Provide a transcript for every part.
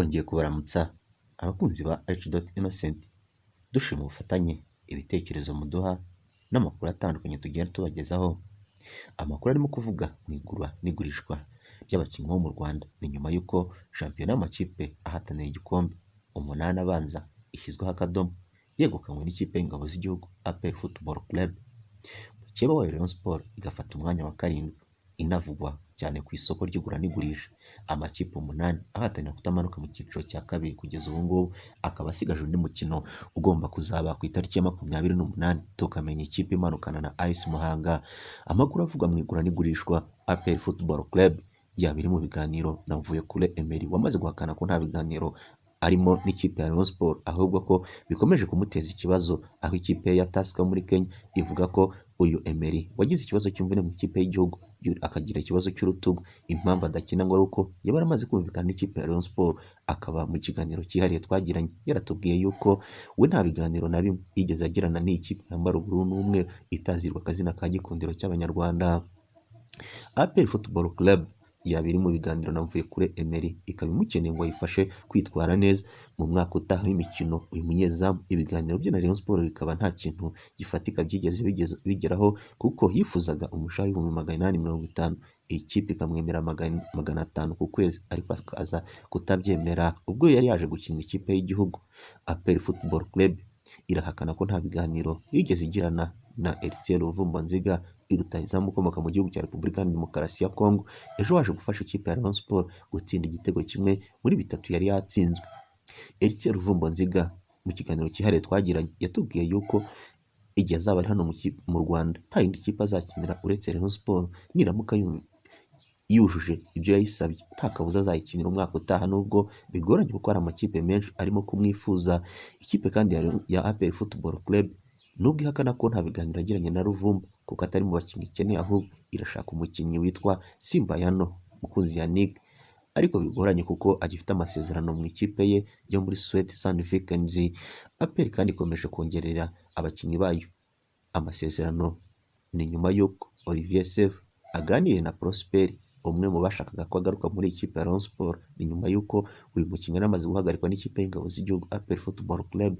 Twongeye kubaramutsa abakunzi ba H.Innocent dushima ubufatanye, ibitekerezo muduha n'amakuru atandukanye tugenda tubagezaho. Amakuru arimo kuvuga mu igura n'igurishwa ry'abakinnyi bo mu Rwanda ni nyuma y'uko shampiyona y'amakipe ahatanira igikombe umunani abanza ishyizweho akadomo yegukanywe n'ikipe y'ingabo z'igihugu APR Football Club. Mukeba wayo Rayon Sport igafata umwanya wa karindwi inavugwa cyane ku isoko ry'igura n'igurisha. Amakipe umunani ahatanira kutamanuka mu cyiciro cya kabiri kugeza ubu ngubu, akaba asigaje undi mukino ugomba kuzaba ku itariki ya 28 tukamenya ikipe imanukana na AS Muhanga. Amakuru avugwa mu igura n'igurishwa APR Football Club yaba iri mu biganiro na Mvuyekure Emery wamaze guhakana ko nta biganiro arimo n'ikipe ya Rayon Sport, ahubwo ko bikomeje kumuteza ikibazo, aho ikipe ya Tusker muri Kenya ivuga ko uyu Emery wagize ikibazo cy'imvune mu ikipe y'igihugu akagira ikibazo cy'urutugu, impamvu adakina ngo ari uko yaba aramaze kumvikana n'ikipe ya Rayon Sport. Akaba mu kiganiro cyihariye twagiranye yaratubwiye yuko we nta biganiro na bimwe yigeze agirana n'ikipe yambara ubururu n'umwe itazirwa akazina ka gikundiro cy'abanyarwanda. APR Football Club yaba iri mu biganiro na Mvuyekure Emery ikaba imukeneye ngo ayifashe kwitwara neza mu mwaka utaha w'imikino. Uyu munyezamu ibiganiro bye na Rayon Sport bikaba nta kintu gifatika byigeze bigeraho, kuko yifuzaga umushahara w'850,000 ikipe ikamwemera 500 ku kwezi, ariko akaza kutabyemera ubwo yari yaje gukinira ikipe y'igihugu. APR Football Club irahakana ko nta biganiro yigeze igirana na Eritiel Ruvumbanziga rutahizamu ukomoka mu gihugu cya Repubulika ya Demokarasi ya Kongo, ejo waje gufasha ikipe ya Rayon Sport gutsinda igitego kimwe muri 3 yari yatsinzwe. Eritiel Ruvumbanziga mu kiganiro cyihariye twagiranye yatubwiye yuko igihe azaba ari hano mu Rwanda nta yindi kipe azakinira uretse Rayon Sport, niramuka yujuje ibyo yayisabye nta kabuza azayikinira umwaka utaha, nubwo bigoranye kuko hari amakipe menshi arimo kumwifuza. Ikipe kandi ya APR Football Club nubwo ihakana ko nta biganiro agiranye na Ruvumba kuko atari mu bakinnyi ikeneye, ahubwo irashaka umukinnyi witwa Simbayano Mukunzi Yannick, ariko bigoranye kuko agifite amasezerano mu ikipe ye yo muri Sweet Sun Vikings. APR kandi ikomeje kongerera abakinnyi bayo amasezerano ni nyuma y'uko Olivier Sefu aganiriye na Prosper, umwe mu bashakaga ko agaruka muri ikipe ya Rayon Sport. Ni nyuma y'uko uyu mukinnyi yaramaze guhagarikwa n'ikipe y'ingabo z'igihugu APR Football Club.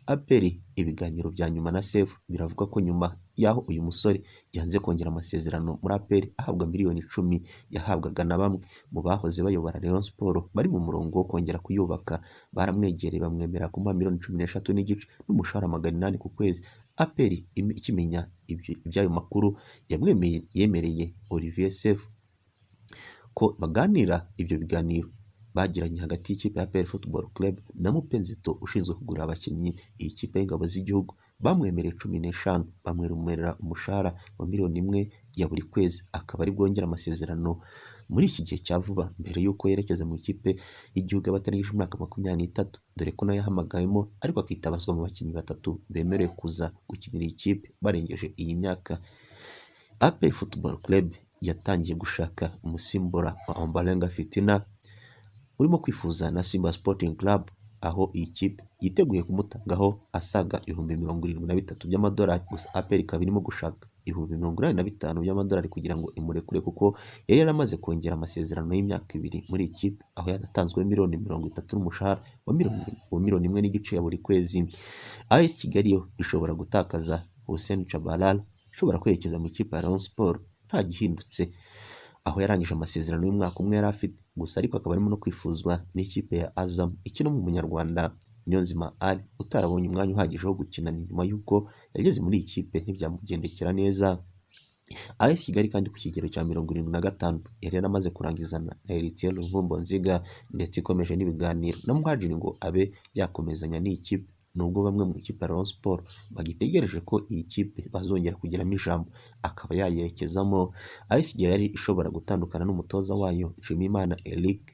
APR ibiganiro bya nyuma na Sefu biravuga ko nyuma y'aho uyu musore yanze kongera amasezerano muri APR ahabwa miliyoni 10 yahabwaga na bamwe mu bahoze bayobora Rayon Sport bari mu murongo wo kongera kuyubaka, baramwegereye bamwemera kumuha miliyoni 13 n'igice n'umushahara 800 ku kwezi. APR ikimenya iby'ayo makuru yemereye Olivier Sefu ko baganira ibyo biganiro bagiranye hagati y'ikipe ya APR Football Club na Mupenzito ushinzwe kugura abakinnyi. Iyi kipe y'ingabo z'igihugu bamwemereye 15 bamwemerera umushahara wa miliyoni 1 ya buri kwezi, akaba ari bwongera amasezerano muri iki gihe cya vuba mbere y'uko yerekeza mu ikipe y'igihugu y'abatarigije umwaka 23, dore ko nayo yahamagayemo ariko akitabazwa mu bakinnyi 3 bemerewe kuza gukinira iyi kipe barengeje iyi myaka. APR Football Club yatangiye gushaka umusimbura wa Ombalenga Fitina urimo kwifuza na Simba Sporting Club, aho iyi kipe yiteguye kumutangaho asaga 73,000 by'amadolari. Gusa APR ikaba irimo gushaka 85,000 by'amadolari kugira ngo imurekure, kuko yari yaramaze kongera amasezerano y'imyaka 2 muri iyi kipe, aho yatanzwe miliyoni 30 n'umushahara wa miliyoni 1 n'igice ya buri kwezi. AS Kigali yo ishobora gutakaza Hussein Chabalala ishobora kwerekeza mu ikipe ya Rayon Sport nta gihindutse, aho yarangije amasezerano y'umwaka umwe yari afite gusa, ariko akaba arimo no kwifuzwa n'ikipe ya Azam ikina mu Munyarwanda Niyonzima Ali utarabonye umwanya uhagije wo gukina nyuma y'uko yageze muri iyi kipe ntibyamugendekera neza. AS Kigali kandi ku kigero cya 75 yari yaramaze kurangizana na Eritiel Ruvumbanziga ndetse ikomeje n'ibiganiro na Muhadjili ngo abe yakomezanya n'iyi kipe, nubwo bamwe mu ikipe ya Rayon Sport bagitegereje ko iyi kipe bazongera kugiramo ijambo akaba yayerekezamo. AS Kigali ishobora gutandukana n'umutoza wayo Nshimiyimana Eric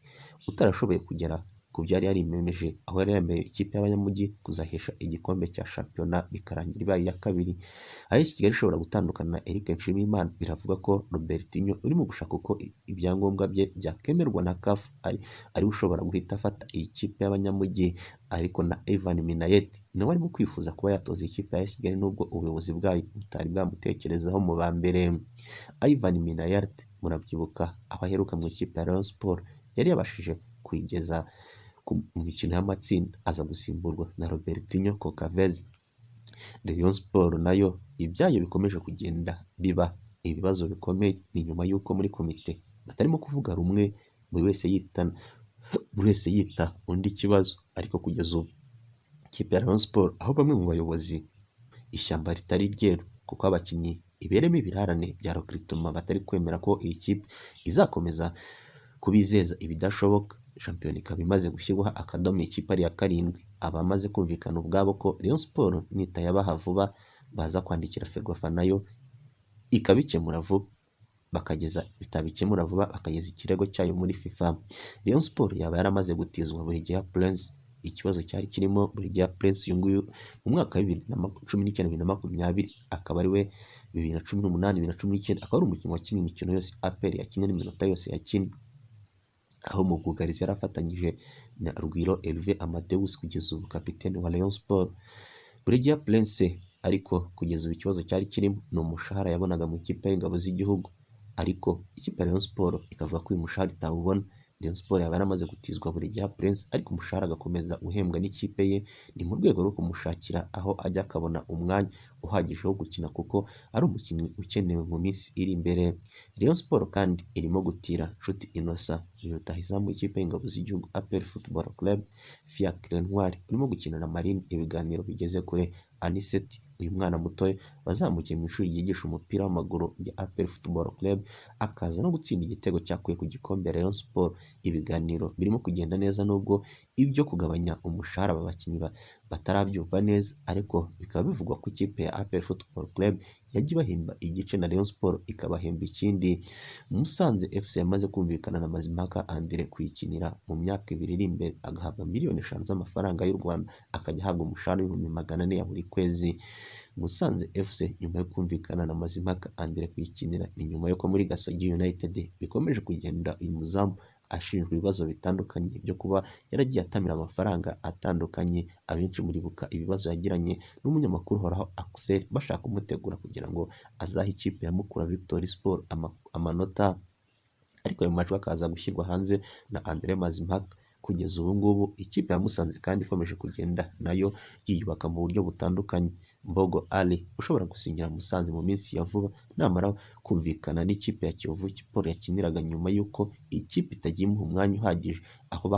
utarashoboye kugera ku byari yarimemeje, aho yari yambaye ikipe y'abanyamujyi kuzahesha igikombe cya shampiyona bikarangira ibaye ya kabiri. AS Kigali ishobora gutandukana na Eric Nshimiyimana. Biravuga ko Robertinho urimo gushaka uko ibyangombwa bye byakemerwa na CAF ari ushobora guhita afata iyi kipe y'abanyamujyi, ariko na Ivan Minnaert nawe arimo kwifuza kuba yatoza ikipe ya AS Kigali nubwo ubuyobozi bwayo butari bwamutekerezaho mu ba mbere. Ivan Minnaert murabyibuka aho aheruka mu ikipe ya Rayon Sport yari yabashije kuyigeza mu mikino y'amatsinda aza gusimburwa na Robertinho Goncalves. Rayon Sport nayo ibyayo bikomeje kugenda biba ibibazo bikomeye, ni nyuma y'uko muri komite batarimo kuvuga rumwe, buri wese yita undi ikibazo. Ariko kugeza ubu ikipe ya Rayon Sport, aho bamwe mu bayobozi ishyamba ritari ryeru, kuko abakinnyi iberemo ibirarane bya recruitment batari kwemera ko iyi kipe izakomeza kubizeza ibidashoboka. Shampiyona ikaba imaze gushyirwaho akadomo, ikipe ari iya karindwi. Abamaze kumvikana ubwabo ko Rayon Sport nitayabaha vuba baza kwandikira Ferwafa nayo ikabikemura vuba, bitabikemura vuba bakageza ikirego cyayo muri FIFA. Rayon Sport yaba yaramaze gutizwa Buregeya Prince. Ikibazo cyari kirimo Buregeya Prince uyu nguyu mu mwaka wa 2019-2020, akaba ari we 2018-2019, akaba ari umukinnyi wakinnye imikino yose APR yakinnye n'iminota yose yakinnye, aho mu bwugarizi yarafatanyije na Rugwiro Hervé Amadeus kugeza ubu kapiteni wa Rayon Sport. Buregeya Prince ariko kugeza ubu ikibazo cyari kirimo ni umushahara yabonaga mu ikipe y'ingabo z'igihugu, ariko ikipe ya Rayon Sport ikavuga ko uyu mushahara itawubona. Rayon Sport yaba yaramaze gutizwa Buregeya Prince, ariko umushahara agakomeza uhembwa n'ikipe ye. Ni mu rwego rwo kumushakira aho ajya akabona umwanya uhagije wo gukina, kuko ari umukinnyi ukenewe mu minsi iri imbere. Rayon Sport kandi irimo gutira Nshuti Innocent, uyu rutahizamu w'ikipe y'ingabo z'igihugu APR Football Club, Fiacre Ntwari urimo gukina na Marine. Ibiganiro bigeze kure. Anicet, uyu mwana mutoya wazamukiye mu ishuri ryigisha umupira w'amaguru rya APR Football Club, akaza no gutsinda igitego cyakuye ku gikombe Rayon Sport. Ibiganiro birimo kugenda neza, nubwo ibyo kugabanya umushahara aba bakinnyi batarabyumva neza, ariko bikaba bivugwa ko ikipe ya APR Football Club yajya ibahemba igice na Rayon Sport ikabahemba ikindi. Musanze FC yamaze kumvikana na Mazimpaka Andre kuyikinira mu myaka 2 iri imbere, agahabwa miliyoni 5 z'amafaranga y'u Rwanda, akajya ahabwa umushahara w'ibihumbi 400 ya buri kwezi. Musanze FC nyuma yo kumvikana na Mazimpaka Andre kuyikinira, ni nyuma yuko muri Gasogi United bikomeje kugenda uyu muzamu ashinjwa ibibazo bitandukanye byo kuba yaragiye atamira amafaranga atandukanye. Abenshi muribuka ibibazo yagiranye n'umunyamakuru Horaho Axel bashaka kumutegura kugira ngo azahe ikipe ya Mukura Victory Sport amanota, ariko ayo majwi akaza gushyirwa hanze na Andre Mazimpaka. Kugeza ubu ngubu ikipe ya Musanze kandi ikomeje kugenda nayo yiyubaka mu buryo butandukanye. Mbogo Ali ushobora gusinyira Musanze mu minsi ya vuba namara kumvikana n'ikipe ya Kiyovu Sport yakiniraga, nyuma y'uko ikipe itagiye imuha umwanya uhagije, aho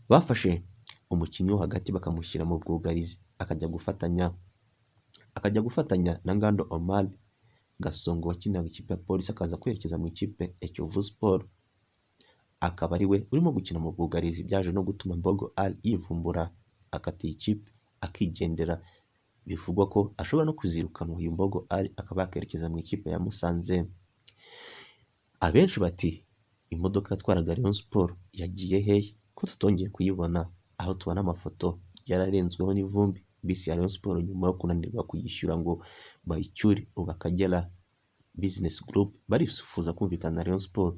bafashe umukinnyi wo hagati bakamushyira mu bwugarizi akajya gufatanya na Ngando Omar Gasongo wakiniraga ikipe ya Polisi, akaza kwerekeza mu ikipe ya Kiyovu Sport, akaba ari we urimo gukina mu bwugarizi. Byaje no gutuma Mbogo Ali yivumbura akatiye ikipe akigendera. Bivugwa ko ashobora no kuzirukanwa uyu Mbogo Ali, akaba yakerekeza mu ikipe ya Musanze. Abenshi bati imodoka yatwaraga Rayon Sport yagiye hehe ko tutongeye kuyibona, aho tubona amafoto yararenzweho n'ivumbi. Bisi ya Rayon Sport nyuma yo kunanirwa kuyishyura ngo bayicyure, ubu Akagera Business Group barifuza kumvikana na Rayon Sport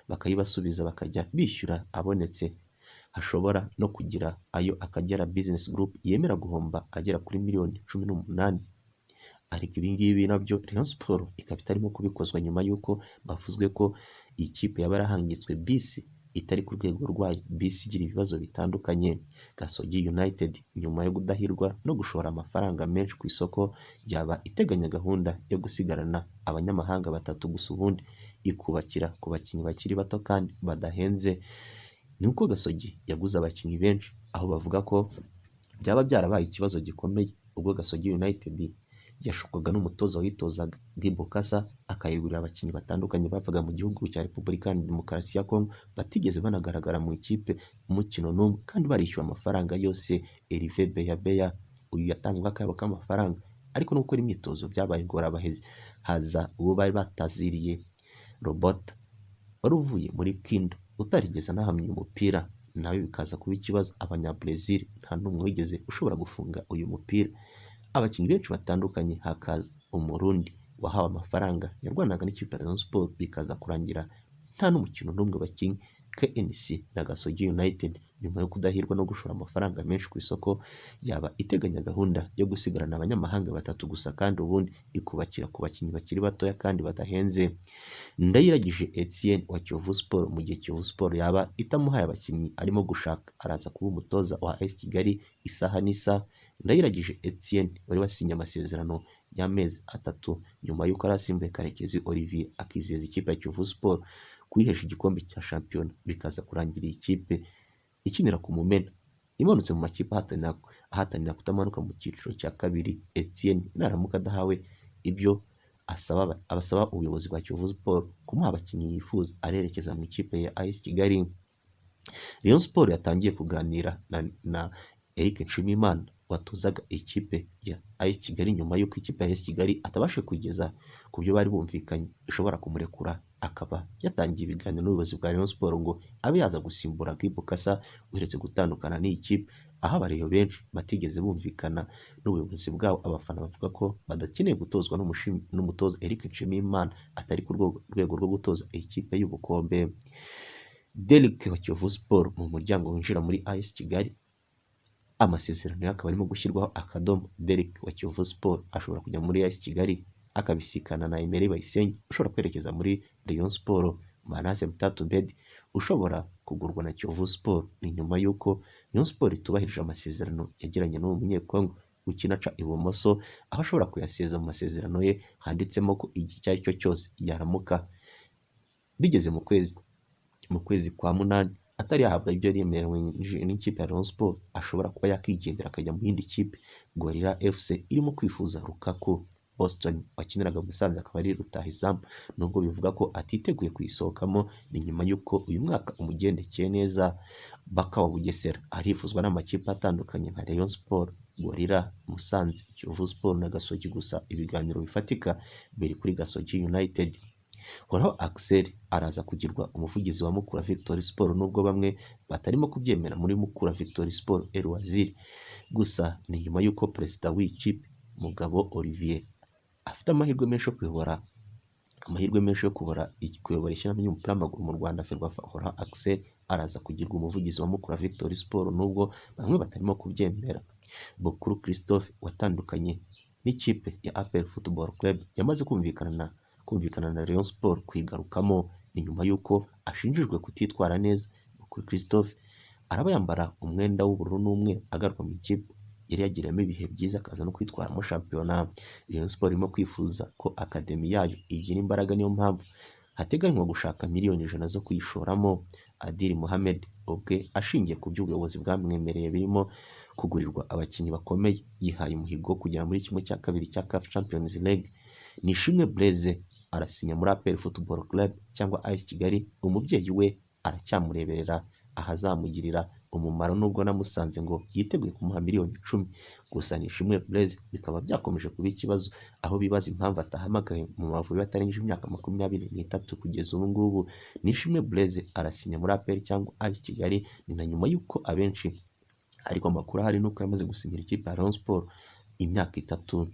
bakayibasubiza bakajya bishyura abonetse. Hashobora no kugira ayo Akagera Business Group yemera guhomba agera kuri miliyoni 18. Ariko ibi ngibi nabyo Rayon Sport ikaba itarimo kubikozwa, nyuma y'uko bavuzwe ko iyi kipe yaba yarahangitswe bisi itari ku rwego rwayo, bisi igira ibibazo bitandukanye. Gasogi United nyuma yo kudahirwa no gushora amafaranga menshi ku isoko, yaba iteganya gahunda yo gusigarana abanyamahanga 3 gusa, ubundi ikubakira ku bakinnyi bakiri bato kandi badahenze. Nuko Gasogi yaguze abakinnyi benshi, aho bavuga ko byaba byarabaye ikibazo gikomeye ubwo Gasogi United yashukwaga n'umutoza witozaga Bokassa, akayigurira abakinnyi batandukanye bavaga mu gihugu cya Repubulika ya Demokarasi ya Kongo, batigeze banagaragara mu ikipe umukino n'umwe, kandi barishyuwe amafaranga yose. Hervé Beya uyu yatangwaga akayabo k'amafaranga, ariko no gukora imyitozo byabaye ingorabahizi. Haza uwo bari bataziriye Robert wari uvuye muri Kindo utarigeze anahamya umupira, nawe bikaza kuba ikibazo. Abanya-Brazil nta n'umwe wigeze ushobora gufunga uyu mupira. Abakinnyi benshi batandukanye, hakaza Umurundi wahawe amafaranga yarwanaga n'ikipe ya Rayon Sport, bikaza kurangira nta n'umukino n'umwe bakinnye. KNC na Gasogi United nyuma yo kudahirwa no gushora amafaranga menshi ku isoko, yaba iteganya gahunda yo gusigarana abanyamahanga 3 gusa kandi ubundi ikubakira ku bakinnyi bakiri batoya kandi badahenze. Ndayiragije Etienne wa Kiyovu Sport mu gihe Kiyovu Sport yaba itamuhaye abakinnyi arimo gushaka, araza kuba umutoza wa AS Kigali isaha n'isa. Ndayiragije Etienne wari wasinye amasezerano y'amezi 3 nyuma y'uko arasimbuye Karekezi Olivier akizeza ikipe ya Kiyovu Sport kwihesha igikombe cya shampiyona, bikaza kurangira iyi kipe ikinira ku Mumena imanutse mu makipe ahatanira kutamanuka mu cyiciro cya kabiri. Etienne naramuka adahawe ibyo abasaba ubuyobozi bwa Kiyovu Sport kumuha abakinnyi yifuza, arerekeza mu ikipe ya AS Kigali. Rayon Sport yatangiye kuganira na Eric Nshimiyimana watozaga ikipe ya AS Kigali nyuma y'uko ikipe ya AS Kigali atabashe kugeza ku byo bari bumvikanye ishobora kumurekura, akaba yatangiye ibiganiro n'ubuyobozi bwa Rayon Sport ngo abe yaza gusimbura Gibu Kasa uheretse gutandukana n'iyi kipe, aho abareyo benshi batigeze bumvikana n'ubuyobozi bwabo. Abafana bavuga ko badakeneye gutozwa n'umutoza Eric Nshimiyimana atari ku rwego rwo gutoza ikipe y'ubukombe. Derek wa Kiyovu Sport mu muryango winjira muri AS Kigali, amasezerano akaba arimo gushyirwaho akadomo. Derek wa Kiyovu Sport ashobora kujya muri AS Kigali akabisikana na Emery Bayisenge ushobora kwerekeza muri Rayon Sport. Manase Mutatu Bedi ushobora kugurwa na Kiyovu Sport ni nyuma y'uko Rayon Sport itubahirije amasezerano yagiranye n'uwo munyekongo ukina aca ibumoso, aho ashobora kuyaseza mu masezerano ye handitsemo ko igihe icyo ari cyo cyose yaramuka bigeze mu kwezi kwa munani atari yahabwa ibyo yemerewe n'ikipe ya Rayon Sport, ashobora kuba yakigendera akajya mu yindi kipe. Gorilla FC irimo kwifuza Lukaku Boston wakiniraga Musanze akaba ari rutahizamu, nubwo bivuga ko atiteguye kuyisohokamo ni nyuma y'uko uyu mwaka umugendekeye neza. Baka wa Bugesera arifuzwa n'amakipe atandukanye nka Rayon Sport, Gorilla, Musanze, Kiyovu Sport na Gasogi, gusa ibiganiro bifatika biri kuri Gasogi United. Horaho Axel araza kugirwa umuvugizi wa Mukura Victory Sport, nubwo bamwe batarimo kubyemera muri Mukura Victory Sport Elwaziri, gusa ni nyuma y'uko perezida w'ikipe Mugabo Olivier afite amahirwe menshi yo kuyobora ishyirahamwe ry'umupira w'amaguru mu Rwanda Ferwafa. Horaho Axel araza kugirwa umuvugizi wa Mukura Victory Sport, nubwo bamwe batarimo kubyemera. Bukuru Christophe watandukanye n'ikipe ya APR Football Club yamaze kumvikana na Rayon Sport kwigarukamo, ni nyuma y'uko ashinjijwe kutitwara neza. Bukuru Christophe araba yambara umwenda w'ubururu n'umwe agaruka mu ikipe yari yagiriyemo ibihe byiza, akaza no kwitwaramo shampiyona. Rayon Sport irimo kwifuza ko akademi yayo igira imbaraga, niyo mpamvu hateganywa gushaka miliyoni 100 zo kuyishoramo. Adil Mohamed ubwe ashingiye ku by'ubuyobozi bwamwemereye birimo kugurirwa abakinnyi bakomeye, yihaye umuhigo kugera muri kimwe cya kabiri cya CAF Champions League. Nishimwe Blaise arasinya muri APR Football Club cyangwa AS Kigali, umubyeyi we aracyamureberera ahazamugirira umumaro, nubwo namusanze ngo yiteguye kumuha miliyoni 10. Gusa Nishimwe Blaise bikaba byakomeje kuba ikibazo, aho bibaza impamvu atahamagaye mu Mavubi atarengeje imyaka 23 kugeza ubu ngubu. Nishimwe Blaise arasinya muri APR cyangwa AS Kigali ni na nyuma y'uko abenshi, ariko amakuru ahari nuko yamaze gusinyira ikipe ya Rayon Sport imyaka 3.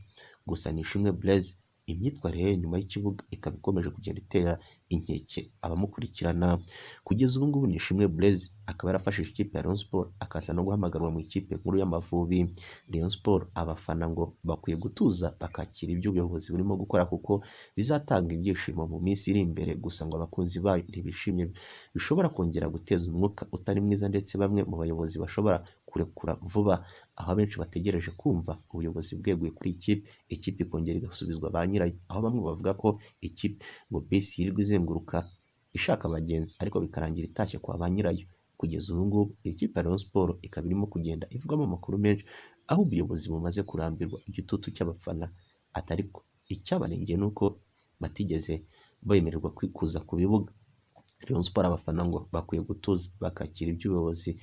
Gusa Nishimwe Blaise imyitwarire ye nyuma y'ikibuga ikaba ikomeje kugenda itera inkeke abamukurikirana. Kugeza ubu ngubu Nishimwe Blaise akaba yarafashije ikipe ya Rayon Sport akaza no guhamagarwa mu ikipe nkuru y'Amavubi. Rayon Sport abafana ngo bakwiye gutuza bakakira ibyo ubuyobozi burimo gukora kuko bizatanga ibyishimo mu minsi iri imbere, gusa ngo abakunzi bayo ntibishimye, bishobora kongera guteza umwuka utari mwiza, ndetse bamwe mu bayobozi bashobora kurekura vuba, aho abenshi bategereje kumva ubuyobozi bweguye kuri ikipe ikongera igasubizwa ba nyirayo, aho bamwe bavuga ko ikipe ngo bisi yirirwa izenguruka ishaka abagenzi ariko bikarangira itashye kwa ba nyirayo. Kugeza ubu ngubu ikipe ya Rayon Sport ikaba irimo kugenda ivugamo amakuru menshi, aho ubuyobozi bumaze kurambirwa igitutu cy'abafana, atariko icyabarengeye nuko batigeze bemererwa kwikuza ku bibuga. Rayon Sport abafana ngo bakwiye gutuza bakakira iby'ubuyobozi